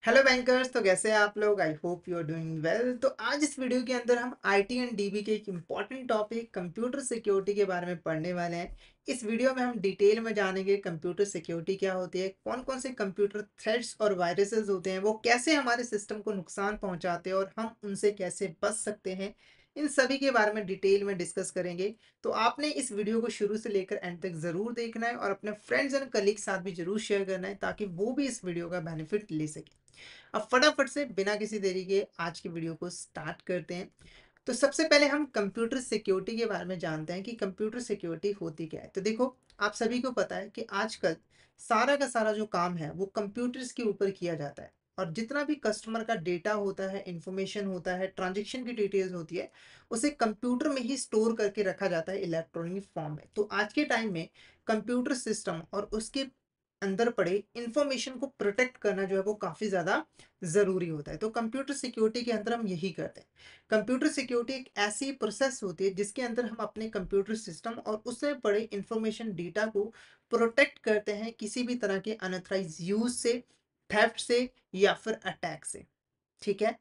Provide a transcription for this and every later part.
Hello bankers. तो कैसे हैं आप लोग? I hope you are doing well. तो आज इस वीडियो के अंदर हम आईटी एंड डीबी के एक इम्पॉर्टेंट टॉपिक कंप्यूटर सिक्योरिटी के बारे में पढ़ने वाले हैं। इस वीडियो में हम डिटेल में जानेंगे कंप्यूटर सिक्योरिटी क्या होती है, कौन कौन से कंप्यूटर थ्रेट्स और वायरसेस होते हैं, वो कैसे हमारे सिस्टम को नुकसान पहुंचाते हैं और हम उनसे कैसे बच सकते हैं। इन सभी के बारे में डिटेल में डिस्कस करेंगे। तो आपने इस वीडियो को शुरू से लेकर एंड तक ज़रूर देखना है और अपने फ्रेंड्स एंड कलीग साथ भी ज़रूर शेयर करना है ताकि वो भी इस वीडियो का बेनिफिट ले सके। अब फटाफट से बिना किसी देरी के आज की वीडियो को स्टार्ट करते हैं। तो सबसे पहले हम कंप्यूटर सिक्योरिटी के बारे में जानते हैं कि कंप्यूटर सिक्योरिटी होती क्या है। तो देखो, आप सभी को पता है कि आजकल सारा का सारा जो काम है वो कंप्यूटर्स के ऊपर किया जाता है। और जितना भी कस्टमर का डेटा होता है, इंफॉर्मेशन होता है, ट्रांजैक्शन की डिटेल्स होती है, उसे कंप्यूटर में ही स्टोर करके रखा जाता है इलेक्ट्रॉनिक फॉर्म में। तो आज के टाइम में कंप्यूटर सिस्टम और उसके अंदर पड़े इंफॉर्मेशन को प्रोटेक्ट करना जो है वो काफ़ी ज़्यादा ज़रूरी होता है। तो कंप्यूटर सिक्योरिटी के अंदर हम यही करते हैं। कंप्यूटर सिक्योरिटी एक ऐसी प्रोसेस होती है जिसके अंदर हम अपने कंप्यूटर सिस्टम और उससे पड़े इंफॉर्मेशन डेटा को प्रोटेक्ट करते हैं किसी भी तरह के अनऑथराइज यूज से, थेफ्ट से या फिर अटैक से। ठीक है।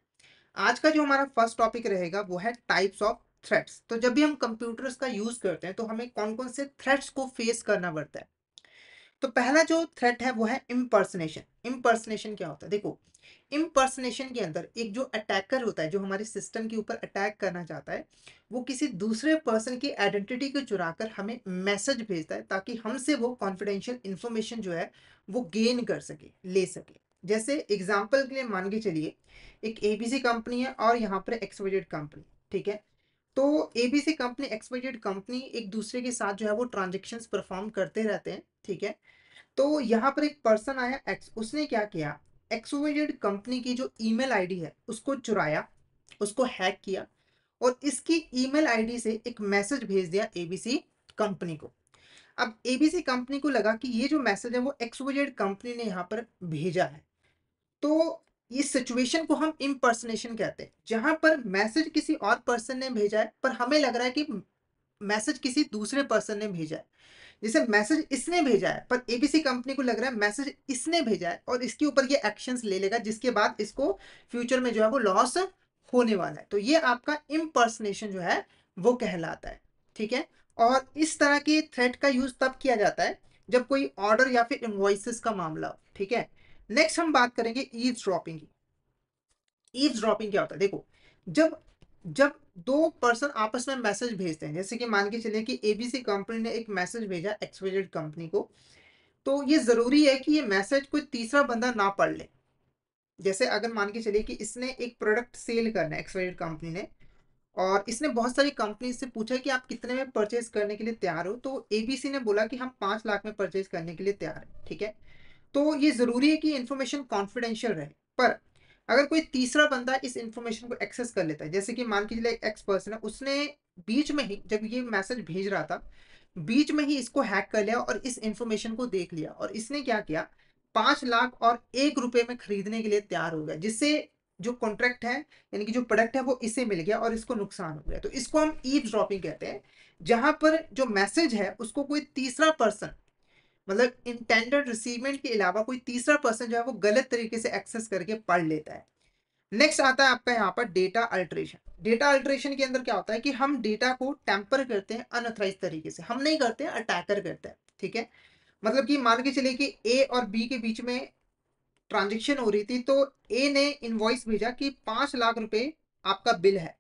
आज का जो हमारा फर्स्ट टॉपिक रहेगा वो है टाइप्स ऑफ थ्रेट्स। तो जब भी हम कंप्यूटर्स का यूज करते हैं तो हमें कौन कौन से थ्रेट्स को फेस करना पड़ता है। तो पहला जो थ्रेट है वो है इम्पर्सनेशन। इम्पर्सनेशन क्या होता है? देखो, इम्पर्सनेशन के अंदर एक जो अटैकर होता है, जो हमारे सिस्टम के ऊपर अटैक करना चाहता है, वो किसी दूसरे पर्सन की आइडेंटिटी को चुराकर हमें मैसेज भेजता है ताकि हमसे वो कॉन्फिडेंशियल इंफॉर्मेशन जो है वो गेन कर सके, ले सके। जैसे एग्जाम्पल के लिए मान के चलिए, एक एबीसी कंपनी है और यहाँ पर एक्सवाइजेड कंपनी। ठीक है। तो एबीसी कंपनी, एक्सवाइजेड कंपनी एक दूसरे के साथ जो है वो ट्रांजेक्शन्स परफॉर्म करते रहते हैं। ठीक है। तो यहाँ पर एक पर्सन आया एक्स, उसने क्या किया, एक्सोवेटेड कंपनी की जो ईमेल आईडी है उसको चुराया, उसको हैक किया और इसकी ईमेल आईडी से एक मैसेज भेज दिया एबीसी कंपनी को। अब एबीसी कंपनी को लगा कि ये जो मैसेज है वो एक्सोवेटेड कंपनी ने यहाँ पर भेजा है। तो इस सिचुएशन को हम इम्पर्सनेशन कहते हैं, जहां पर मैसेज किसी और पर्सन ने भेजा है पर हमें लग रहा है कि मैसेज किसी दूसरे पर्सन ने भेजा है। जैसे मैसेज इसने भेजा है पर एबीसी कंपनी को लग रहा है मैसेज इसने भेजा है और इसके ऊपर ये एक्शंस ले लेगा जिसके बाद इसको फ्यूचर में जो है वो लॉस होने वाला है। तो ये आपका इम्पर्सनेशन जो है वो कहलाता है। ठीक है। और इस तरह के थ्रेट का यूज तब किया जाता है जब कोई ऑर्डर या फिर इनवॉइसेस का मामला हो। ठीक है। नेक्स्ट हम बात करेंगे ईव्सड्रॉपिंग की। ईव्सड्रॉपिंग क्या होता है? देखो, जब जब दो पर्सन आपस में मैसेज भेजते हैं, जैसे कि मान के चलिए कि एबीसी कंपनी ने एक मैसेज भेजा एक्सवाइजेड कंपनी को, तो ये जरूरी है कि ये मैसेज कोई तीसरा बंदा ना पढ़ ले। जैसे अगर मान के चलिए कि इसने एक प्रोडक्ट सेल करना है एक्सवाइजेड कंपनी ने, और इसने बहुत सारी कंपनी से पूछा कि आप कितने में परचेज करने के लिए तैयार हो, तो एबीसी ने बोला कि हम 5 लाख में परचेज करने के लिए तैयार हैं। ठीक है। तो ये ज़रूरी है कि इन्फॉर्मेशन कॉन्फिडेंशियल रहे। पर अगर कोई तीसरा बंदा इस इन्फॉर्मेशन को एक्सेस कर लेता है, जैसे कि मान के चलिए एक एक्स पर्सन है, उसने बीच में ही जब ये मैसेज भेज रहा था, बीच में ही इसको हैक कर लिया और इस इन्फॉर्मेशन को देख लिया और इसने क्या किया, 5 लाख और 1 रुपए में खरीदने के लिए तैयार हो गया, जिससे जो कॉन्ट्रैक्ट है, यानी कि जो प्रोडक्ट है वो इसे मिल गया और इसको नुकसान हो गया। तो इसको हम ईव्सड्रॉपिंग कहते हैं, जहां पर जो मैसेज है उसको कोई तीसरा पर्सन, मतलब इंटेंडेड रिसीवमेंट के अलावा कोई तीसरा पर्सन जो है वो गलत तरीके से एक्सेस करके पढ़ लेता है। नेक्स्ट आता है आपका यहाँ पर डेटा अल्टरेशन। डेटा अल्टरेशन के अंदर क्या होता है कि हम डेटा को टेम्पर करते हैं अनऑथराइज तरीके से, हम नहीं करते हैं, अटैकर करते हैं। ठीक है। मतलब कि मान के चलिए कि ए और बी के बीच में ट्रांजेक्शन हो रही थी, तो ए ने इनवॉइस भेजा कि 5 लाख रुपए आपका बिल है,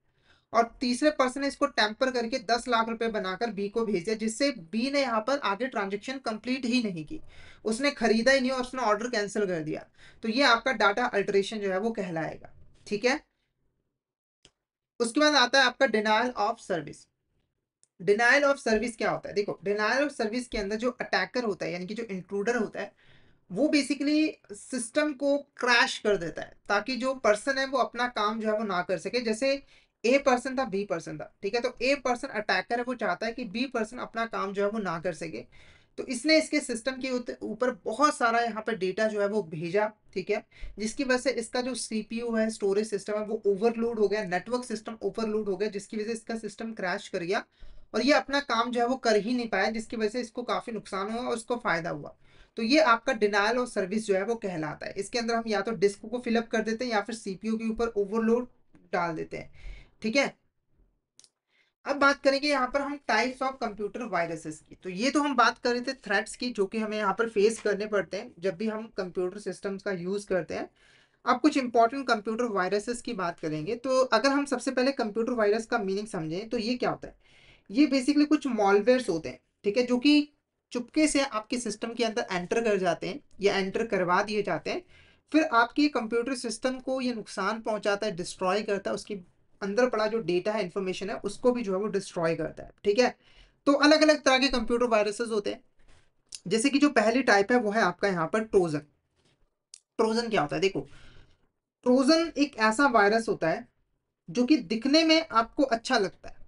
और तीसरे पर्सन ने इसको टेम्पर करके 10 लाख रुपए बनाकर बी को भेज दिया, जिससे बी ने यहाँ पर आगे ट्रांजेक्शन कंप्लीट ही नहीं की, उसने खरीदा ही नहीं और उसने ऑर्डर कैंसिल कर दिया। तो ये आपका डाटा अल्टरेशन जो है वो कहलाएगा। ठीक है। उसके बाद आता है आपका denial of service. Denial of service क्या होता है? देखो, डिनायल ऑफ सर्विस के अंदर जो अटैकर होता है, यानी कि जो इंट्रूडर होता है, वो बेसिकली सिस्टम को क्रैश कर देता है ताकि जो पर्सन है वो अपना काम जो है वो ना कर सके। जैसे ए पर्सन था, बी पर्सन था। ठीक है। तो ए पर्सन अटैकर है, वो चाहता है कि बी पर्सन अपना काम जो है वो ना कर सके। तो इसने इसके सिस्टम के ऊपर बहुत सारा यहाँ पर डेटा जो है वो भेजा। ठीक है। जिसकी वजह से इसका जो सीपीयू है, स्टोरेज सिस्टम है, वो ओवरलोड हो गया, नेटवर्क सिस्टम ओवरलोड हो गया, जिसकी वजह से इसका सिस्टम क्रैश कर गया और ये अपना काम जो है वो कर ही नहीं पाया, जिसकी वजह से इसको काफी नुकसान हुआ और उसको फायदा हुआ। तो ये आपका डिनायल ऑफ सर्विस जो है वो कहलाता है। इसके अंदर हम या तो डिस्क को फिलअप कर देते हैं या फिर सीपीयू के ऊपर ओवरलोड डाल देते हैं। ठीक है, अब बात करेंगे यहाँ पर हम टाइप्स ऑफ कंप्यूटर वायरसेस की। तो ये तो हम बात कर रहे थे थ्रेट्स की, जो कि हमें यहाँ पर फेस करने पड़ते हैं जब भी हम कंप्यूटर सिस्टम्स का यूज करते हैं। अब कुछ इंपॉर्टेंट कंप्यूटर वायरसेस की बात करेंगे। तो अगर हम सबसे पहले कंप्यूटर वायरस का मीनिंग समझें तो ये क्या होता है। ये बेसिकली कुछ मॉलवेयर्स होते हैं, ठीक है, जो कि चुपके से आपके सिस्टम के अंदर एंटर कर जाते हैं या एंटर करवा दिए जाते हैं। फिर आपके कंप्यूटर सिस्टम को ये नुकसान पहुंचाता है, डिस्ट्रॉय करता है, उसके अंदर पड़ा जो डेटा है, इंफॉर्मेशन है, उसको भी जो है वो डिस्ट्रॉय करता है। ठीक है, तो अलग अलग तरह के कंप्यूटर वायरसेस होते हैं। जैसे कि जो पहली टाइप है वो है आपका यहाँ पर ट्रोजन। ट्रोजन क्या होता है, देखो, ट्रोजन एक ऐसा वायरस होता है जो कि दिखने में आपको अच्छा लगता है।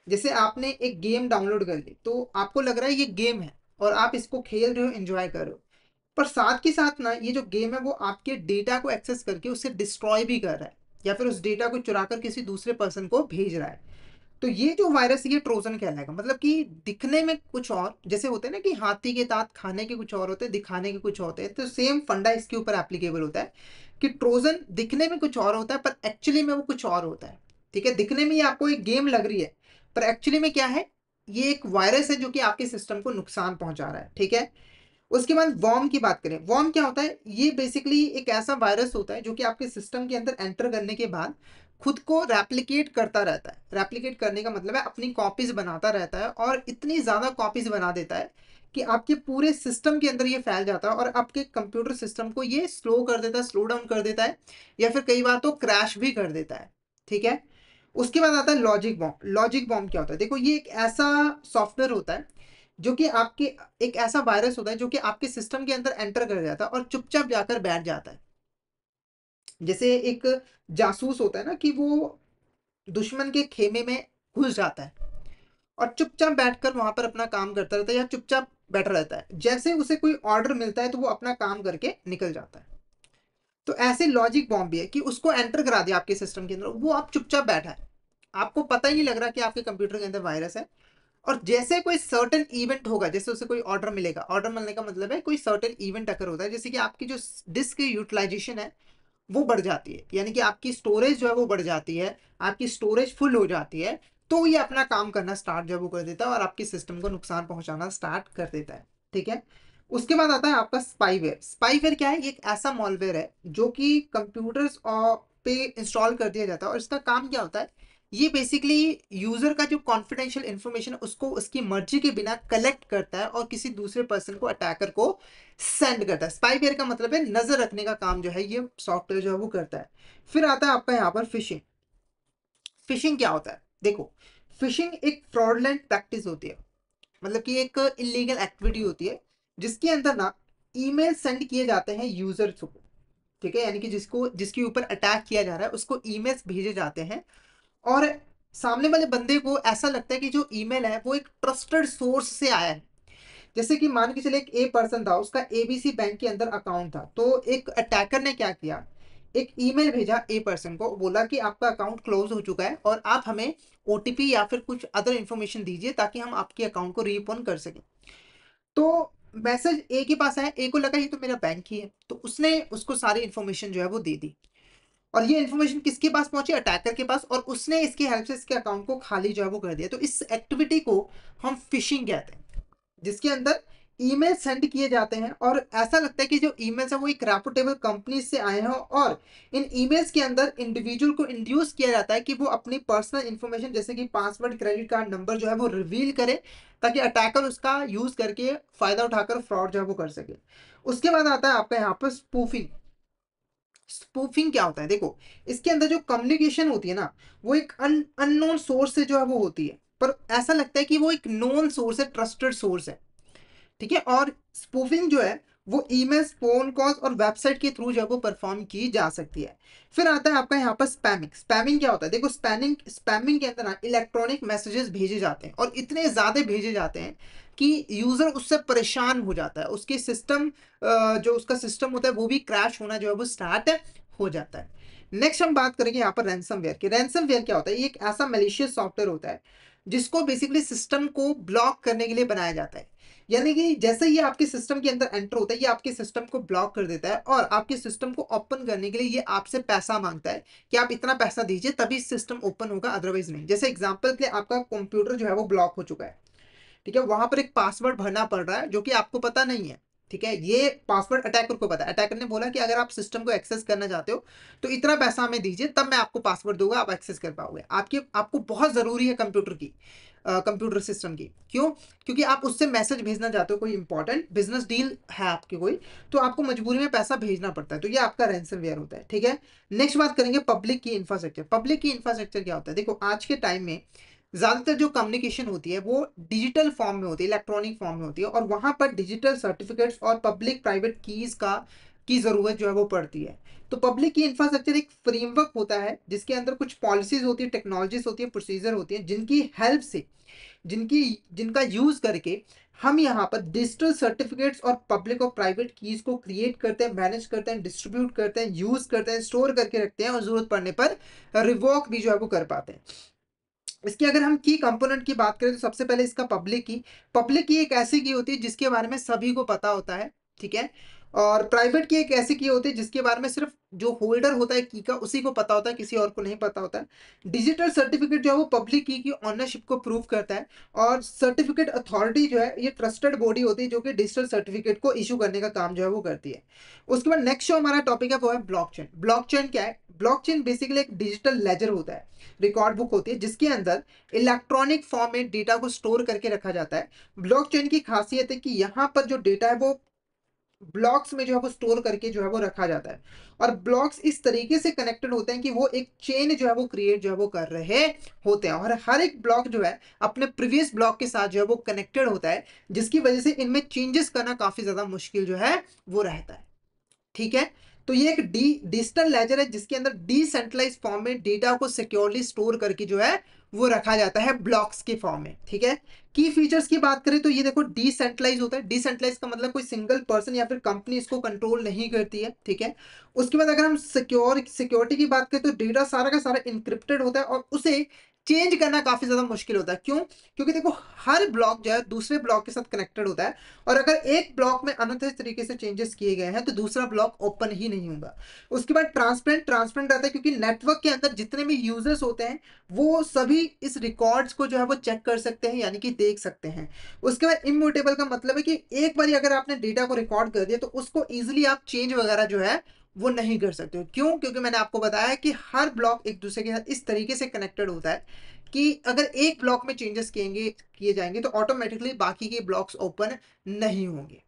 जैसे आपने एक गेम डाउनलोड कर ली तो आपको लग रहा है ये गेम है और आप इसको खेल रहे हो, एंजॉय कर रहे हो, पर साथ के साथ ना ये जो गेम है वो आपके डेटा को एक्सेस करके उसे डिस्ट्रॉय भी कर रहा है या फिर उस डेटा को चुराकर किसी दूसरे पर्सन को भेज रहा है। तो ये जो वायरस है ये ट्रोजन कहलाएगा। मतलब कि दिखने में कुछ और, जैसे होते हैं ना कि हाथी के दांत खाने के कुछ और होते हैं, दिखाने के कुछ होते हैं, तो सेम फंडा इसके ऊपर एप्लीकेबल होता है कि ट्रोजन दिखने में कुछ और होता है पर एक्चुअली में वो कुछ और होता है। ठीक है, दिखने में ये आपको एक गेम लग रही है पर एक्चुअली में क्या है, ये एक वायरस है जो कि आपके सिस्टम को नुकसान पहुंचा रहा है। ठीक है, उसके बाद वॉर्म की बात करें। वॉर्म क्या होता है, ये बेसिकली एक ऐसा वायरस होता है जो कि आपके सिस्टम के अंदर एंटर करने के बाद खुद को रेप्लिकेट करता रहता है। रेप्लिकेट करने का मतलब है अपनी कॉपीज बनाता रहता है और इतनी ज़्यादा कॉपीज बना देता है कि आपके पूरे सिस्टम के अंदर ये फैल जाता है और आपके कंप्यूटर सिस्टम को ये स्लो कर देता है, स्लो डाउन कर देता है, या फिर कई बार तो क्रैश भी कर देता है। ठीक है, उसके बाद आता है लॉजिक बॉम्ब। लॉजिक बॉम्ब क्या होता है, देखो, ये एक ऐसा सॉफ्टवेयर होता है जो कि आपके, एक ऐसा वायरस होता है जो कि आपके सिस्टम के अंदर एंटर कर जाता है और चुपचाप जाकर बैठ जाता है। जैसे एक जासूस होता है ना कि वो दुश्मन के खेमे में घुस जाता है और चुपचाप बैठकर वहां पर अपना काम करता रहता है या चुपचाप बैठा रहता है। जैसे उसे कोई ऑर्डर मिलता है तो वो अपना काम करके निकल जाता है। तो ऐसे लॉजिक बॉम्ब भी है कि उसको एंटर करा दिया आपके सिस्टम के अंदर, वो आप चुपचाप बैठा है, आपको पता ही नहीं लग रहा कि आपके कंप्यूटर के अंदर वायरस है। और जैसे कोई सर्टेन इवेंट होगा, जैसे उसे कोई ऑर्डर मिलेगा, ऑर्डर मिलने का मतलब है कोई सर्टेन इवेंट अगर होता है, जैसे कि आपकी जो डिस्क की यूटिलाइजेशन है वो बढ़ जाती है, यानी कि आपकी स्टोरेज जो है वो बढ़ जाती है, आपकी स्टोरेज फुल हो जाती है, तो ये अपना काम करना स्टार्ट जो है वो कर देता है और आपके सिस्टम को नुकसान पहुंचाना स्टार्ट कर देता है। ठीक है, उसके बाद आता है आपका स्पाईवेयर। स्पाईवेयर क्या है, ये एक ऐसा मॉलवेयर है जो कि कंप्यूटर्स पे इंस्टॉल कर दिया जाता है और इसका काम क्या होता है, ये बेसिकली यूजर का जो कॉन्फिडेंशियल इंफॉर्मेशन उसको उसकी मर्जी के बिना कलेक्ट करता है और किसी दूसरे पर्सन को, अटैकर को सेंड करता है। स्पाईवेयर का मतलब है नजर रखने का काम जो है ये सॉफ्टवेयर जो है वो करता है। फिर आता है आपका यहाँ पर फिशिंग। फिशिंग क्या होता है, देखो, फिशिंग एक फ्रॉडलेंट प्रैक्टिस होती है, मतलब कि एक इलीगल एक्टिविटी होती है जिसके अंदर ना ईमेल सेंड किए जाते हैं यूजर्स को। ठीक है, यानी कि जिसको, जिसके ऊपर अटैक किया जा रहा है उसको ईमेल्स भेजे जाते हैं और सामने वाले बंदे को ऐसा लगता है कि जो ईमेल है वो एक ट्रस्टेड सोर्स से आया है। जैसे कि मान के चले एक ए पर्सन था, उसका एबीसी बैंक के अंदर अकाउंट था, तो एक अटैकर ने क्या किया, एक ईमेल भेजा ए पर्सन को, बोला कि आपका अकाउंट क्लोज हो चुका है और आप हमें ओटीपी या फिर कुछ अदर इन्फॉर्मेशन दीजिए ताकि हम आपके अकाउंट को रीओपन कर सकें। तो मैसेज ए के पास आया, ए को लगा ये तो मेरा बैंक ही है, तो उसने उसको सारी इन्फॉर्मेशन जो है वो दे दी और ये इन्फॉर्मेशन किसके पास पहुंची, अटैकर के पास, और उसने इसकी हेल्प से इसके अकाउंट को खाली जो है वो कर दिया। तो इस एक्टिविटी को हम फिशिंग कहते हैं, जिसके अंदर ईमेल सेंड किए जाते हैं और ऐसा लगता है कि जो ईमेल्स है वो एक रेपुटेबल कंपनी से आए हैं और इन ईमेल्स के अंदर इंडिविजुअल को इंड्यूस किया जाता है कि वो अपनी पर्सनल इंफॉर्मेशन जैसे कि पासवर्ड, क्रेडिट कार्ड नंबर जो है वो रिवील करे ताकि अटैकर उसका यूज करके फायदा उठाकर फ्रॉड जो है वो कर सके। उसके बाद आता है आपका यहाँ पर स्पूफिंग। स्पूफिंग क्या होता है, देखो, इसके अंदर जो कम्युनिकेशन होती है ना वो एक अननोन सोर्स से जो है वो होती है, पर ऐसा लगता है कि वो एक नोन सोर्स है, ट्रस्टेड सोर्स है। ठीक है, और स्पूफिंग जो है वो ईमेल्स, फोन कॉल्स और वेबसाइट के थ्रू जो है वो परफॉर्म की जा सकती है। फिर आता है आपका यहाँ पर स्पैमिंग। स्पैमिंग क्या होता है, देखो, स्पैमिंग के अंदर ना इलेक्ट्रॉनिक मैसेजेस भेजे जाते हैं और इतने ज़्यादा भेजे जाते हैं कि यूज़र उससे परेशान हो जाता है, उसके सिस्टम, जो उसका सिस्टम होता है वो भी क्रैश होना जो है वो स्टार्ट हो जाता है। नेक्स्ट हम बात करेंगे यहाँ पर रैंसमवेयर की। रैंसमवेयर क्या होता है, ये एक ऐसा मैलिशियस सॉफ्टवेयर होता है जिसको बेसिकली सिस्टम को ब्लॉक करने के लिए बनाया जाता है। यानी कि जैसे ही आपके सिस्टम के अंदर एंटर होता है, ये आपके सिस्टम को ब्लॉक कर देता है और आपके सिस्टम को ओपन करने के लिए ये आपसे पैसा मांगता है कि आप इतना पैसा दीजिए तभी सिस्टम ओपन होगा, अदरवाइज नहीं। जैसे एग्जांपल के लिए आपका कंप्यूटर जो है वो ब्लॉक हो चुका है, ठीक है, वहां पर एक पासवर्ड भरना पड़ रहा है जो कि आपको पता नहीं है, ठीक है, ये पासवर्ड अटैकर को पता है। अटैकर ने बोला कि अगर आप सिस्टम को एक्सेस करना चाहते हो तो इतना पैसा हमें दीजिए, तब मैं आपको पासवर्ड दूंगा, आप एक्सेस कर पाओगे। आपको बहुत जरूरी है कंप्यूटर सिस्टम की। क्यों? क्योंकि आप उससे मैसेज भेजना चाहते हो, कोई इंपॉर्टेंट बिजनेस डील है आपकी कोई, तो आपको मजबूरी में पैसा भेजना पड़ता है, तो ये आपका रैंसमवेयर होता है, ठीक है। नेक्स्ट बात करेंगे पब्लिक की इंफ्रास्ट्रक्चर। पब्लिक की इंफ्रास्ट्रक्चर क्या होता है? देखो, आज के टाइम में ज्यादातर जो कम्युनिकेशन होती है वो डिजिटल फॉर्म में होती है, इलेक्ट्रॉनिक फॉर्म में होती है, और वहां पर डिजिटल सर्टिफिकेट्स और पब्लिक प्राइवेट कीज की जरूरत जो है वो पड़ती है। तो पब्लिक की इंफ्रास्ट्रक्चर एक फ्रेमवर्क होता है जिसके अंदर कुछ पॉलिसीज होती है, टेक्नोलॉजीज होती है, प्रोसीजर होती है, जिनकी हेल्प से, जिनकी जिनका यूज करके हम यहाँ पर डिजिटल सर्टिफिकेट्स और पब्लिक और प्राइवेट कीज को क्रिएट करते हैं, मैनेज करते हैं, डिस्ट्रीब्यूट करते हैं, यूज करते हैं, स्टोर करके रखते हैं, और जरूरत पड़ने पर रिवोक भी जो है वो कर पाते हैं। इसकी अगर हम की कंपोनेंट की बात करें तो सबसे पहले इसका पब्लिक की एक ऐसी की होती है जिसके बारे में सभी को पता होता है, ठीक है। और प्राइवेट की एक ऐसी की होती है जिसके बारे में सिर्फ जो होल्डर होता है की का उसी को पता होता है, किसी और को नहीं पता होता है। डिजिटल सर्टिफिकेट जो है वो पब्लिक की ऑनरशिप को प्रूव करता है, और सर्टिफिकेट अथॉरिटी जो है ये ट्रस्टेड बॉडी होती है जो कि डिजिटल सर्टिफिकेट को इशू करने का काम जो है वो करती है। उसके बाद नेक्स्ट जो हमारा टॉपिक है वो है ब्लॉकचेन। ब्लॉकचेन क्या है? ब्लॉकचेन बेसिकली एक डिजिटल लेजर होता है, रिकॉर्ड बुक होती है, जिसके अंदर इलेक्ट्रॉनिक फॉर्म में डेटा को स्टोर करके रखा जाता है। ब्लॉकचेन की खासियत है कि यहाँ पर जो डेटा है वो ब्लॉक्स में जो है वो स्टोर करके जो है वो रखा जाता है, और ब्लॉक्स इस तरीके से कनेक्टेड होते हैं कि वो एक चेन जो है वो क्रिएट जो है वो कर रहे होते हैं, और हर एक ब्लॉक जो है अपने प्रीवियस ब्लॉक के साथ जो है वो कनेक्टेड होता है, जिसकी वजह से इनमें चेंजेस करना काफी ज्यादा मुश्किल जो है वो रहता है, ठीक है। तो ये एक डिजिटल लेजर है जिसके अंदर डिसेंट्रलाइज फॉर्म में डेटा को सिक्योरली स्टोर करके जो है वो रखा जाता है ब्लॉक्स के फॉर्म में, ठीक है। की फीचर्स की बात करें तो ये देखो डिसेंट्रलाइज होता है। डिसेंट्रलाइज का मतलब कोई सिंगल पर्सन या फिर कंपनी इसको कंट्रोल नहीं करती है, ठीक है। उसके बाद अगर हम सिक्योरिटी की बात करें तो डेटा सारा का सारा इंक्रिप्टेड होता है और उसे चेंज करना काफी ज्यादा मुश्किल होता है। क्यों? क्योंकि देखो, हर ब्लॉक जो है दूसरे ब्लॉक के साथ कनेक्टेड होता है, और अगर एक ब्लॉक में अनधिकृत तरीके से चेंजेस किए गए हैं तो दूसरा ब्लॉक ओपन ही नहीं होगा। उसके बाद ट्रांसपेरेंट रहता है, क्योंकि नेटवर्क के अंदर जितने भी यूजर्स होते हैं वो सभी इस रिकॉर्ड्स को जो है वो चेक कर सकते हैं, यानी कि देख सकते हैं। उसके बाद इम्यूटेबल का मतलब है कि एक बार अगर आपने डेटा को रिकॉर्ड कर दिया तो उसको इजिली आप चेंज वगैरह जो है वो नहीं कर सकते हो। क्यों? क्योंकि मैंने आपको बताया कि हर ब्लॉक एक दूसरे के साथ इस तरीके से कनेक्टेड होता है कि अगर एक ब्लॉक में चेंजेस किए जाएंगे तो ऑटोमेटिकली बाकी के ब्लॉक्स ओपन नहीं होंगे।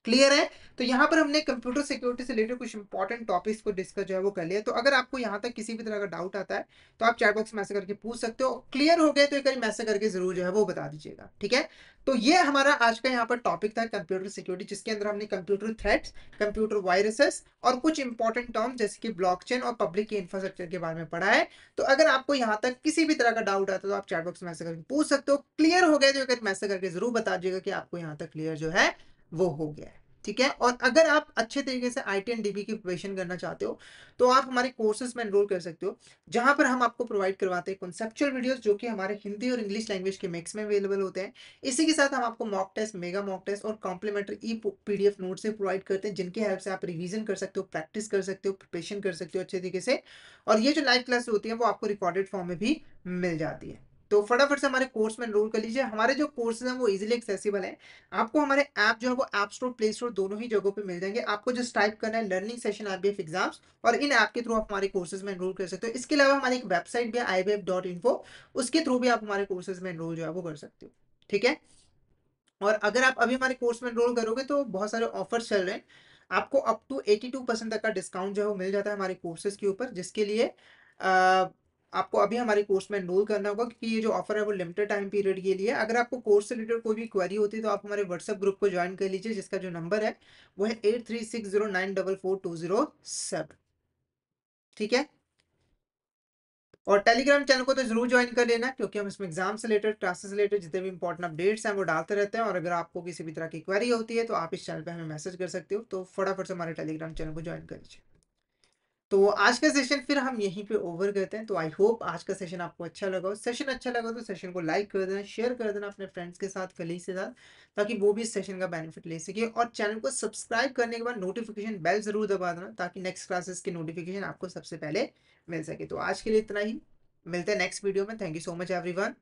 क्लियर है? तो यहाँ पर हमने कंप्यूटर सिक्योरिटी से रिलेटेड कुछ इंपॉर्टेंट टॉपिक्स को डिस्कस जो है वो कर लिया। तो अगर आपको यहाँ तक किसी भी तरह का डाउट आता है तो आप चैट बॉक्स में मैसेज करके पूछ सकते हो। क्लियर हो गए तो एक बार मैसेज करके जरूर जो है वो बता दीजिएगा, ठीक है। तो ये हमारा आज का यहाँ पर टॉपिक था कंप्यूटर सिक्योरिटी, जिसके अंदर हमने कंप्यूटर थ्रेट्स, कंप्यूटर वायरसेस और कुछ इंपॉर्टेंट टर्म जैसे कि ब्लॉकचेन और पब्लिक की इंफ्रास्ट्रक्चर के बारे में पढ़ा है। तो अगर आपको यहाँ तक किसी भी तरह का डाउट आता है तो आप चैट बॉक्स में मैसेज करके पूछ सकते हो। क्लियर हो गए तो एक मैसेज करके जरूर बता दीजिएगा कि आपको यहाँ तक क्लियर जो है वो हो गया है, ठीक है। और अगर आप अच्छे तरीके से आईटी एंड डीबी की प्रिपरेशन करना चाहते हो तो आप हमारे कोर्सेज में एनरोल कर सकते हो, जहां पर हम आपको प्रोवाइड करवाते हैं कॉन्सेप्चुअल वीडियोस जो कि हमारे हिंदी और इंग्लिश लैंग्वेज के मिक्स में अवेलेबल होते हैं। इसी के साथ हम आपको mock test, mega mock test और कॉम्प्लीमेंट्री ई पीडीएफ नोट से प्रोवाइड करते हैं, जिनकी हेल्प से आप रिवीजन कर सकते हो, प्रैक्टिस कर सकते हो, प्रिपरेशन कर सकते हो अच्छे तरीके से। और ये जो लाइव क्लास होती है वो आपको रिकॉर्डेड फॉर्म में भी मिल जाती है। तो फटाफट से हमारे कोर्स में एनरोल कर लीजिए। हमारे जो कोर्सेज हैं वो इजीली एक्सेसिबल है। आपको हमारे ऐप जो है वो ऐप स्टोर, प्ले स्टोर दोनों ही जगहों पे मिल जाएंगे। आपको जस्ट टाइप करना है लर्निंग सेशन आईबीएफ एग्जाम्स, और इन ऐप के थ्रू आप हमारे कोर्सेज में एनरोल कर सकते हो। इसके अलावा हमारी एक वेबसाइट भी है ibf.info, उसके थ्रू भी आप हमारे कोर्सेज में एनरोल जो है वो कर सकते हो, ठीक है। और अगर आप अभी हमारे कोर्स में एनरोल करोगे तो बहुत सारे ऑफर्स चल रहे हैं। आपको अप टू 82% तक का डिस्काउंट जो है वो मिल जाता है हमारे कोर्सेज के ऊपर, जिसके लिए आपको अभी हमारे कोर्स में एनरोल करना होगा, क्योंकि ये जो ऑफर है वो लिमिटेड टाइम पीरियड के लिए है। अगर आपको कोर्स से रिलेटेड कोई भी क्वेरी होती है तो आप हमारे व्हाट्सएप ग्रुप को ज्वाइन कर लीजिए, जिसका जो नंबर है वो है 8360944207, ठीक है। और टेलीग्राम चैनल को तो जरूर ज्वाइन कर लेना, क्योंकि हम इसमें एग्जाम से रिलेटेड, क्लासेस से रिलेटेड जितने भी इंपॉर्टेंट अपडेट्स हैं वो डालते रहते हैं। और अगर आपको किसी भी तरह की क्वेरी होती है तो आप इस चैनल पे हमें मैसेज कर सकते हो। तो फटाफट से हमारे टेलीग्राम चैनल को ज्वाइन कर लीजिए। तो आज का सेशन फिर हम यहीं पे ओवर करते हैं। तो आई होप आज का सेशन आपको अच्छा लगा हो। सेशन अच्छा लगा तो सेशन को लाइक कर देना, शेयर कर देना अपने फ्रेंड्स के साथ, कलीग के साथ, ताकि वो भी इस सेशन का बेनिफिट ले सके। और चैनल को सब्सक्राइब करने के बाद नोटिफिकेशन बेल ज़रूर दबा देना, ताकि नेक्स्ट क्लासेस की नोटिफिकेशन आपको सबसे पहले मिल सके। तो आज के लिए इतना ही, मिलते हैं नेक्स्ट वीडियो में। Thank you so much everyone.